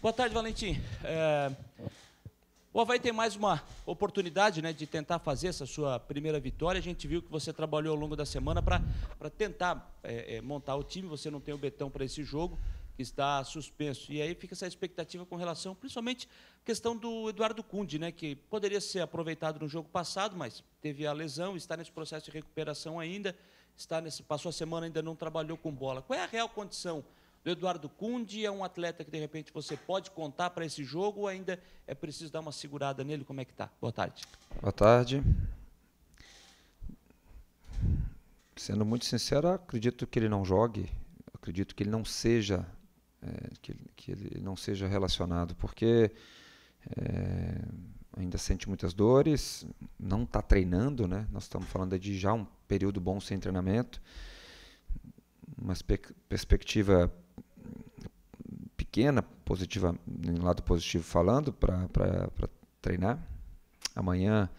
Boa tarde, Valentim. O Avaí tem mais uma oportunidade, né, de tentar fazer essa sua primeira vitória. A gente viu que você trabalhou ao longo da semana para tentar montar o time. Você não tem o Betão para esse jogo, que está suspenso. E aí fica essa expectativa com relação, principalmente, à questão do Eduardo Cunde, né, que poderia ser aproveitado no jogo passado, mas teve a lesão, está nesse processo de recuperação ainda, passou a semana, ainda não trabalhou com bola. Qual é a real condição do Eduardo Cunde? É um atleta que, de repente, você pode contar para esse jogo ou ainda é preciso dar uma segurada nele? Como é que está? Boa tarde. Boa tarde. Sendo muito sincero, acredito que ele não jogue, acredito que ele não seja, que ele não seja relacionado, porque ainda sente muitas dores, não está treinando, né? Nós estamos falando de já um período bom sem treinamento, uma perspectiva pequena, positiva, em lado positivo falando, para treinar. Amanhã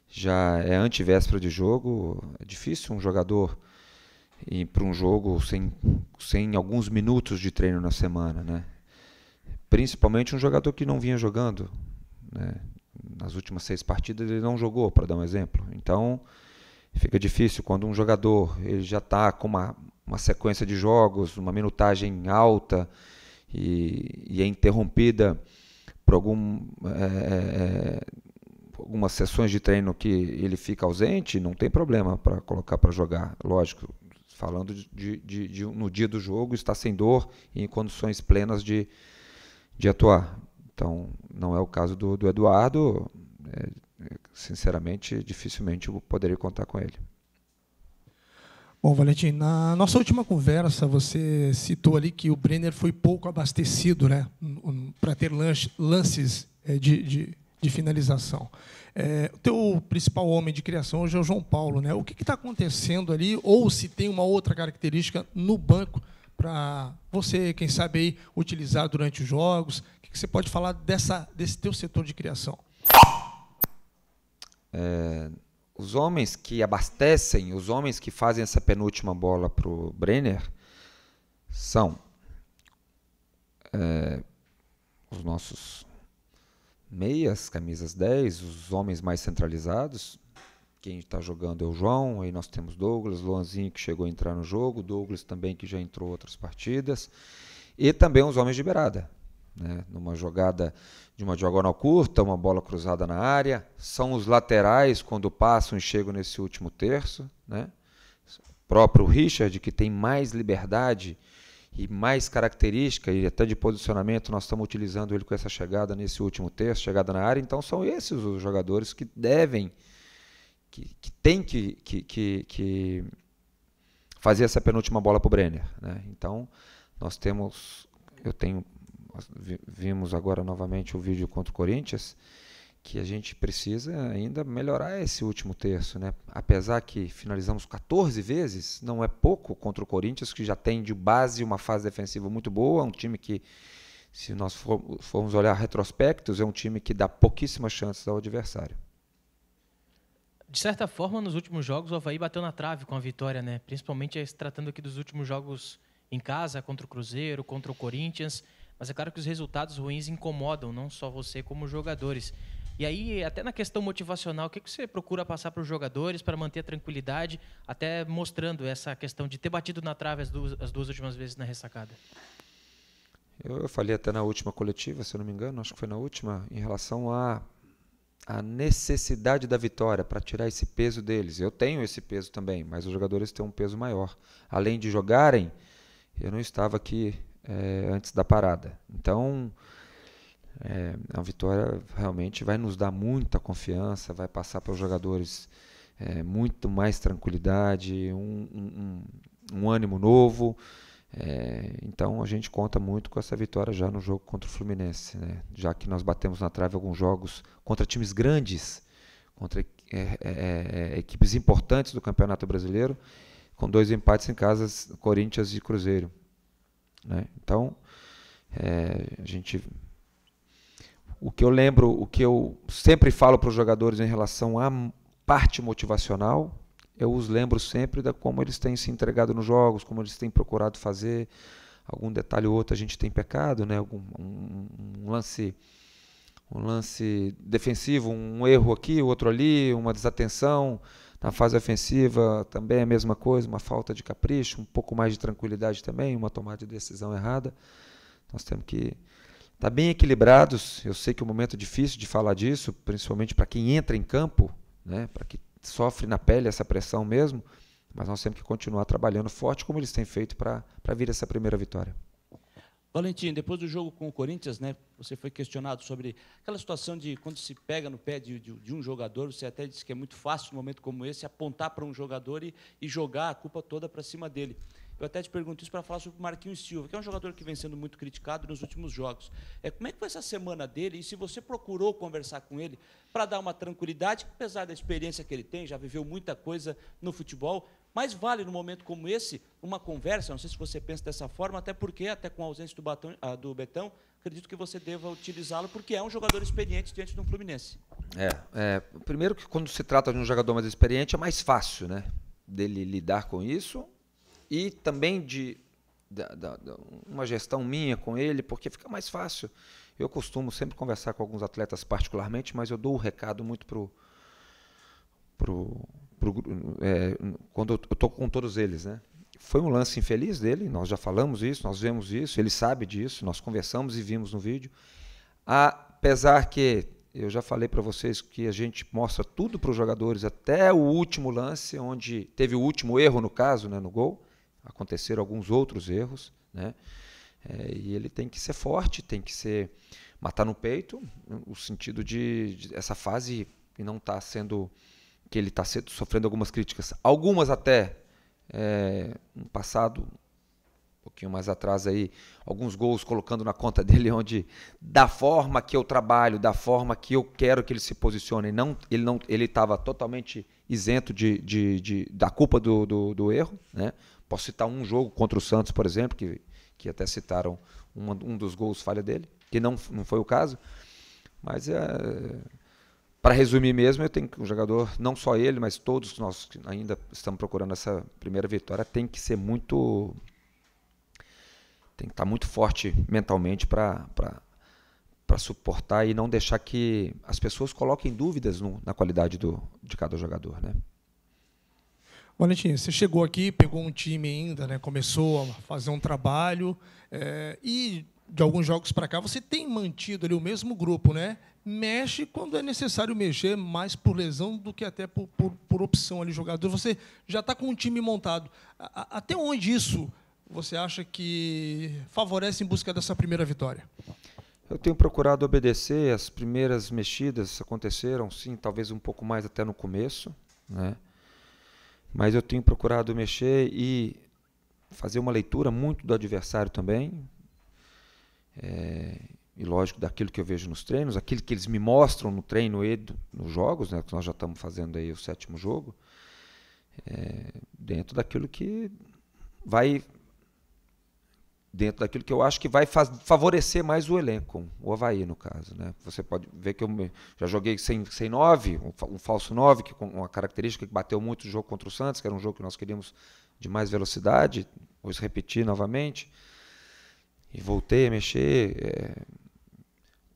já é antivéspera de jogo, é difícil um jogador ir para um jogo sem alguns minutos de treino na semana, né? Principalmente um jogador que não vinha jogando, né? Nas últimas 6 partidas ele não jogou, para dar um exemplo. Então fica difícil quando um jogador ele já está com uma sequência de jogos, uma minutagem alta e é interrompida por algumas sessões de treino que ele fica ausente, não tem problema para colocar para jogar. Lógico, falando no dia do jogo, está sem dor e em condições plenas de atuar. Então, não é o caso do Eduardo. Sinceramente, dificilmente eu poderia contar com ele. Bom, Valentim, na nossa última conversa, você citou ali que o Brenner foi pouco abastecido, né, para ter lances de finalização. O teu principal homem de criação hoje é o João Paulo, né? O que está acontecendo ali, ou se tem uma outra característica no banco para você, quem sabe, aí, utilizar durante os jogos? O que você pode falar desse teu setor de criação? Os homens que abastecem, os homens que fazem essa penúltima bola para o Brenner são os nossos meias, camisas 10, os homens mais centralizados. Quem está jogando é o João, aí nós temos Douglas, Luanzinho, que chegou a entrar no jogo, Douglas também, que já entrou outras partidas, e também os homens de beirada, né? Numa jogada de uma diagonal curta, uma bola cruzada na área, são os laterais quando passam e chegam nesse último terço, né? O próprio Richard, que tem mais liberdade e mais característica e até de posicionamento, nós estamos utilizando ele com essa chegada nesse último terço, chegada na área. Então são esses os jogadores que devem, que tem que fazer essa penúltima bola para o Brenner, né? Então nós vimos agora novamente o vídeo contra o Corinthians, que a gente precisa ainda melhorar esse último terço, né? Apesar que finalizamos 14 vezes, não é pouco contra o Corinthians, que já tem de base uma fase defensiva muito boa, um time que, se nós formos olhar retrospectos, é um time que dá pouquíssimas chances ao adversário. De certa forma, nos últimos jogos, o Avaí bateu na trave com a vitória, né? Principalmente se tratando aqui dos últimos jogos em casa, contra o Cruzeiro, contra o Corinthians. Mas é claro que os resultados ruins incomodam, não só você como os jogadores. E aí, até na questão motivacional, o que você procura passar para os jogadores para manter a tranquilidade, até mostrando essa questão de ter batido na trave as duas últimas vezes na ressacada? Eu falei até na última coletiva, se eu não me engano, acho que foi na última, em relação à necessidade da vitória, para tirar esse peso deles. Eu tenho esse peso também, mas os jogadores têm um peso maior. Além de jogarem, eu não estava aqui antes da parada. Então, a vitória realmente vai nos dar muita confiança, vai passar para os jogadores muito mais tranquilidade, um ânimo novo. Então a gente conta muito com essa vitória já no jogo contra o Fluminense, né? Já que nós batemos na trave alguns jogos contra times grandes, contra equipes importantes do Campeonato Brasileiro, com 2 empates em casa, Corinthians e Cruzeiro, né? Então o que eu sempre falo para os jogadores em relação à parte motivacional, eu os lembro sempre de como eles têm se entregado nos jogos, como eles têm procurado fazer algum detalhe ou outro a gente tem pecado, né? Um lance defensivo, um erro aqui, outro ali, uma desatenção. Na fase ofensiva também é a mesma coisa, uma falta de capricho, um pouco mais de tranquilidade também, uma tomada de decisão errada. Nós temos que estar bem equilibrados. Eu sei que é um momento difícil de falar disso, principalmente para quem entra em campo, né? Para quem sofre na pele essa pressão mesmo, mas nós temos que continuar trabalhando forte como eles têm feito para vir essa primeira vitória. Valentim, depois do jogo com o Corinthians, né, você foi questionado sobre aquela situação de quando se pega no pé de um jogador, você até disse que é muito fácil, num momento como esse, apontar para um jogador e jogar a culpa toda para cima dele. Eu até te pergunto isso para falar sobre o Marquinhos Silva, que é um jogador que vem sendo muito criticado nos últimos jogos. Como é que foi essa semana dele e se você procurou conversar com ele para dar uma tranquilidade, apesar da experiência que ele tem, já viveu muita coisa no futebol, mas vale num momento como esse uma conversa, não sei se você pensa dessa forma, até porque, até com a ausência do Betão, acredito que você deva utilizá-lo, porque é um jogador experiente diante do Fluminense. Primeiro que quando se trata de um jogador mais experiente é mais fácil, né, dele lidar com isso e também de uma gestão minha com ele, porque fica mais fácil. Eu costumo sempre conversar com alguns atletas particularmente, mas eu dou o recado muito quando eu estou com todos eles, né? Foi um lance infeliz dele, nós já falamos isso, nós vemos isso, ele sabe disso, nós conversamos e vimos no vídeo. Apesar que eu já falei para vocês que a gente mostra tudo para os jogadores, até o último lance, onde teve o último erro no caso, né, no gol, aconteceram alguns outros erros, né? E ele tem que ser forte, tem que matar no peito, no sentido de essa fase que não está sendo, que ele está sofrendo algumas críticas, algumas até no passado, um pouquinho mais atrás aí, alguns gols colocando na conta dele, onde da forma que eu trabalho, da forma que eu quero que ele se posicione, ele estava totalmente isento da culpa do erro, né? Posso citar um jogo contra o Santos, por exemplo, que até citaram um dos gols falha dele, que não foi o caso, mas para resumir mesmo, eu tenho que um jogador, não só ele, mas todos nós que ainda estamos procurando essa primeira vitória, tem que estar muito forte mentalmente para suportar e não deixar que as pessoas coloquem dúvidas na qualidade de cada jogador, né? Valentim, você chegou aqui, pegou um time ainda, né? Começou a fazer um trabalho e de alguns jogos para cá você tem mantido ali o mesmo grupo, né? Mexe quando é necessário mexer, mais por lesão do que até por opção ali jogador. Você já está com um time montado. Até onde isso você acha que favorece em busca dessa primeira vitória? Eu tenho procurado obedecer. As primeiras mexidas aconteceram, sim, talvez um pouco mais até no começo, né? Mas eu tenho procurado mexer e fazer uma leitura muito do adversário também. E lógico, daquilo que eu vejo nos treinos, aquilo que eles me mostram no treino e nos jogos, né, que nós já estamos fazendo aí o 7º jogo, dentro daquilo que eu acho que vai favorecer mais o elenco, o Avaí no caso, né? Você pode ver que eu já joguei sem 9, um falso 9, que com uma característica que bateu muito o jogo contra o Santos, que era um jogo que nós queríamos de mais velocidade, vou repetir novamente, e voltei a mexer.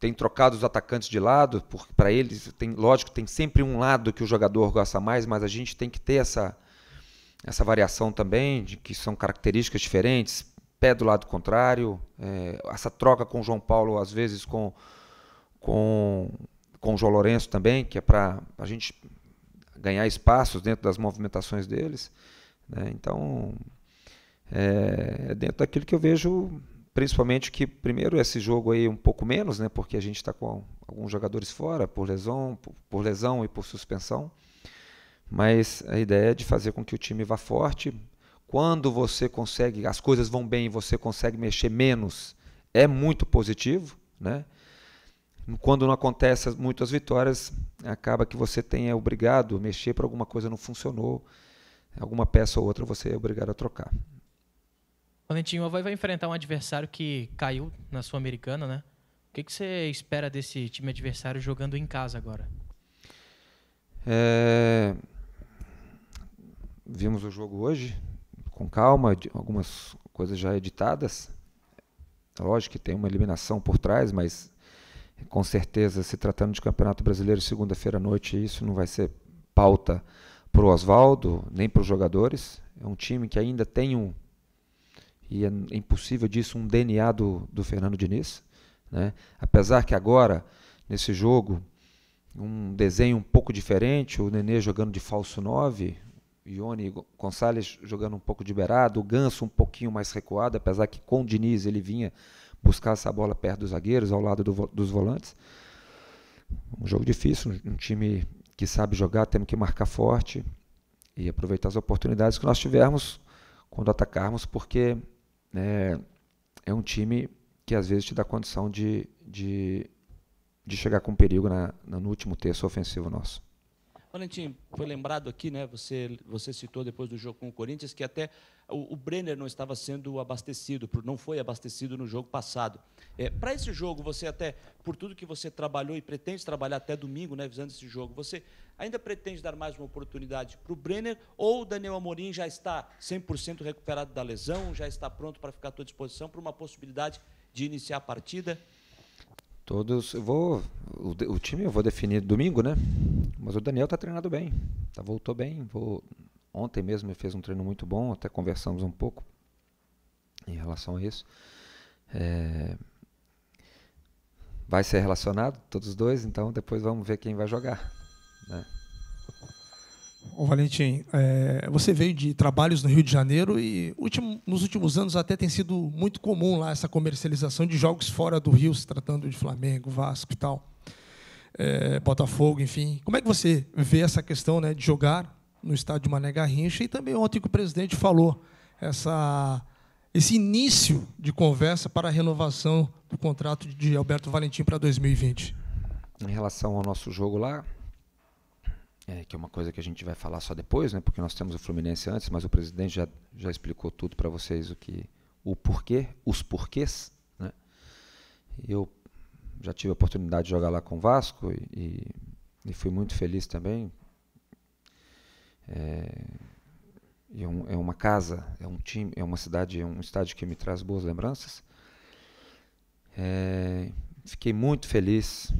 Tem trocado os atacantes de lado, para eles, lógico, tem sempre um lado que o jogador gosta mais, mas a gente tem que ter essa variação também, de que são características diferentes, pé do lado contrário, essa troca com o João Paulo, às vezes com o João Lourenço também, que é para a gente ganhar espaços dentro das movimentações deles, né? Então, dentro daquilo que eu vejo, principalmente que primeiro esse jogo aí um pouco menos, né, porque a gente está com alguns jogadores fora por lesão e por suspensão, mas a ideia é de fazer com que o time vá forte. Quando você consegue, as coisas vão bem e você consegue mexer menos, é muito positivo, né? Quando não acontece muitas vitórias, acaba que você é obrigado a mexer para alguma coisa não funcionou, alguma peça ou outra você é obrigado a trocar. Valentim, o Avaí vai enfrentar um adversário que caiu na Sul-Americana, né? O que você espera desse time adversário jogando em casa agora? Vimos o jogo hoje, com calma, algumas coisas já editadas, Lógico que tem uma eliminação por trás, mas com certeza, se tratando de Campeonato Brasileiro, segunda-feira à noite, isso não vai ser pauta para o Oswaldo, nem para os jogadores. É um time que ainda tem e é impossível disso, um DNA do Fernando Diniz, né? Apesar que agora, nesse jogo, um desenho um pouco diferente, o Nenê jogando de falso 9, Ione Gonçalves jogando um pouco de beirado, o Ganso um pouquinho mais recuado, apesar que com o Diniz ele vinha buscar essa bola perto dos zagueiros, ao lado dos volantes. Um jogo difícil, um time que sabe jogar, temos que marcar forte e aproveitar as oportunidades que nós tivermos quando atacarmos, porque é um time que às vezes te dá condição de chegar com perigo no último terço ofensivo nosso. Valentim, foi lembrado aqui, né? Você citou depois do jogo com o Corinthians que até o Brenner não estava sendo abastecido, não foi abastecido no jogo passado. Para esse jogo, você até, por tudo que você trabalhou e pretende trabalhar até domingo, né, visando esse jogo, você ainda pretende dar mais uma oportunidade para o Brenner ou o Daniel Amorim já está 100% recuperado da lesão, já está pronto para ficar à tua disposição para uma possibilidade de iniciar a partida? Todos, o time eu vou definir domingo, né? Mas o Daniel está treinado bem, voltou bem. Ontem mesmo ele fez um treino muito bom, até conversamos um pouco em relação a isso. Vai ser relacionado, todos os dois, então depois vamos ver quem vai jogar, né? Ô Valentim, você veio de trabalhos no Rio de Janeiro e nos últimos anos até tem sido muito comum lá essa comercialização de jogos fora do Rio, se tratando de Flamengo, Vasco e tal, Botafogo, enfim. Como é que você vê essa questão, né, de jogar no estádio Mané Garrincha e também ontem que o presidente falou esse início de conversa para a renovação do contrato de Alberto Valentim para 2020? Em relação ao nosso jogo lá, que é uma coisa que a gente vai falar só depois, né, porque nós temos o Fluminense antes, mas o presidente já explicou tudo para vocês, o porquê, os porquês, né? Eu já tive a oportunidade de jogar lá com o Vasco e fui muito feliz também. É uma casa, é um time, é uma cidade, é um estádio que me traz boas lembranças. Fiquei muito feliz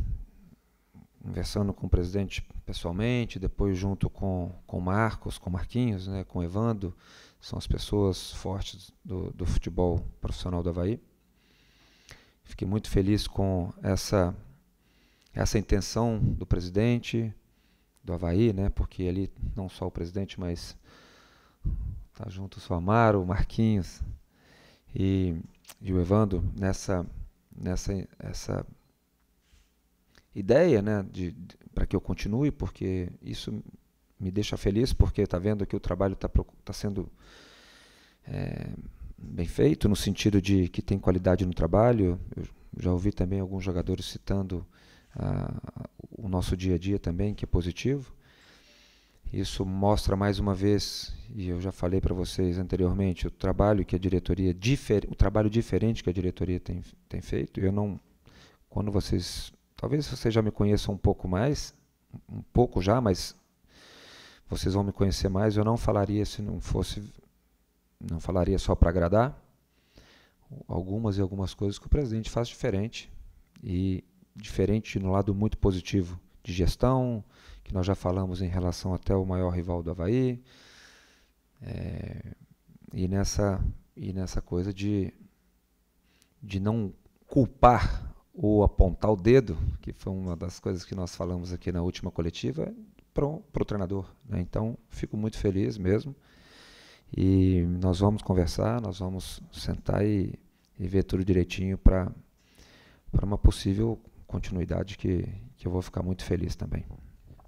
conversando com o presidente pessoalmente, depois junto com o Marcos, com o Marquinhos, né, com o Evandro, são as pessoas fortes do futebol profissional do Avaí. Fiquei muito feliz com essa intenção do presidente do Avaí, né, porque ali não só o presidente, mas tá junto o Amaro, o Marquinhos e o Evandro nessa ideia, né, para que eu continue, porque isso me deixa feliz, porque está vendo que o trabalho está sendo bem feito, no sentido de que tem qualidade no trabalho. Eu já ouvi também alguns jogadores citando o nosso dia a dia também, que é positivo. Isso mostra mais uma vez, e eu já falei para vocês anteriormente, o trabalho diferente que a diretoria tem feito. Quando talvez vocês já me conheçam um pouco mais, um pouco já, mas vocês vão me conhecer mais. Eu não falaria não falaria só para agradar. Algumas coisas que o presidente faz diferente, e diferente no lado muito positivo de gestão, que nós já falamos em relação até o maior rival do Avaí, e nessa coisa de não culpar ou apontar o dedo, que foi uma das coisas que nós falamos aqui na última coletiva, para o treinador, né? Então, fico muito feliz mesmo, e nós vamos conversar, nós vamos sentar e ver tudo direitinho para uma possível continuidade que eu vou ficar muito feliz também.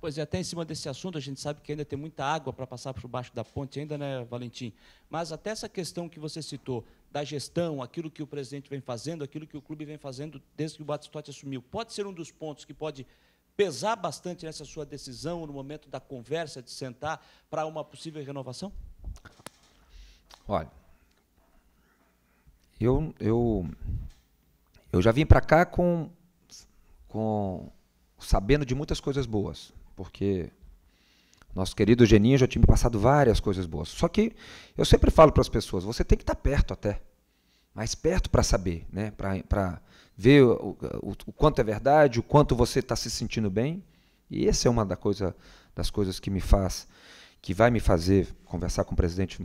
Pois é, até em cima desse assunto, a gente sabe que ainda tem muita água para passar por baixo da ponte ainda, né, Valentim? Mas até essa questão que você citou, da gestão, aquilo que o presidente vem fazendo, aquilo que o clube vem fazendo desde que o Batistotti assumiu, pode ser um dos pontos que pode pesar bastante nessa sua decisão, no momento da conversa, de sentar para uma possível renovação? Olha, eu já vim para cá sabendo de muitas coisas boas, porque nosso querido Geninho já tinha me passado várias coisas boas. Só que eu sempre falo para as pessoas, você tem que estar perto até, mais perto para saber, né? Para ver o quanto é verdade, o quanto você está se sentindo bem. E essa é uma das coisas que vai me fazer conversar com o presidente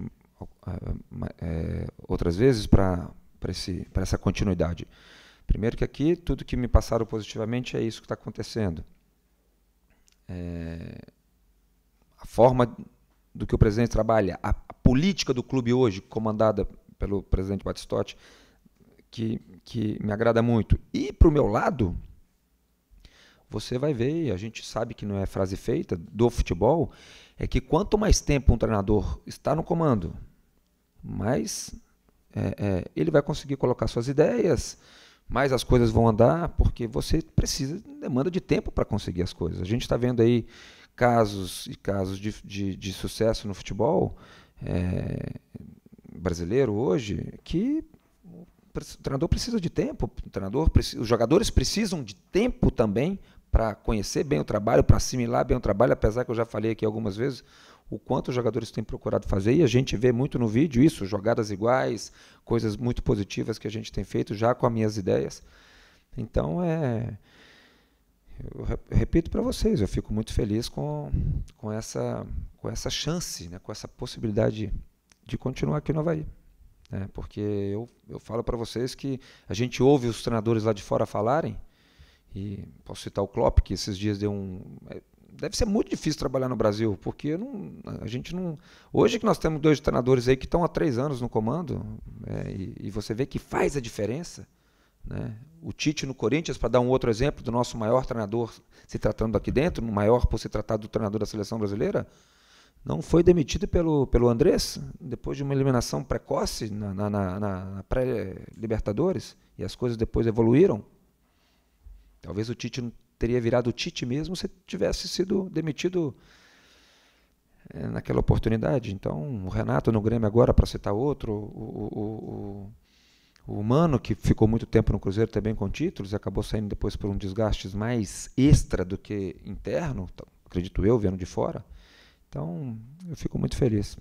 outras vezes para essa continuidade. Primeiro que aqui, tudo que me passaram positivamente é isso que está acontecendo. A forma do que o presidente trabalha, a política do clube hoje, comandada pelo presidente Batistotti, que me agrada muito. E, para o meu lado, você vai ver, e a gente sabe que não é frase feita, do futebol, é que quanto mais tempo um treinador está no comando, mais ele vai conseguir colocar suas ideias, mais as coisas vão andar, porque você demanda de tempo para conseguir as coisas. A gente está vendo aí casos e casos de sucesso no futebol brasileiro hoje, que o treinador precisa de tempo, os jogadores precisam de tempo também para conhecer bem o trabalho, para assimilar bem o trabalho, apesar que eu já falei aqui algumas vezes o quanto os jogadores têm procurado fazer, e a gente vê muito no vídeo isso, jogadas iguais, coisas muito positivas que a gente tem feito já com as minhas ideias. Então, eu repito para vocês, eu fico muito feliz com essa chance, né, com essa possibilidade de continuar aqui no Avaí. Né, porque eu falo para vocês que a gente ouve os treinadores lá de fora falarem, e posso citar o Klopp, que esses dias deve ser muito difícil trabalhar no Brasil, porque a gente não... Hoje que nós temos 2 treinadores aí que estão há 3 anos no comando, e você vê que faz a diferença. Né? O Tite no Corinthians, para dar um outro exemplo do nosso maior treinador se tratando aqui dentro, o maior por se tratar do treinador da seleção brasileira, não foi demitido pelo Andrés, depois de uma eliminação precoce na pré-Libertadores, e as coisas depois evoluíram. Talvez o Tite não teria virado o Tite mesmo se tivesse sido demitido naquela oportunidade. Então, o Renato no Grêmio agora, para citar outro, o Mano, que ficou muito tempo no Cruzeiro também com títulos, e acabou saindo depois por um desgaste mais extra do que interno, acredito eu, vendo de fora. Então, eu fico muito feliz.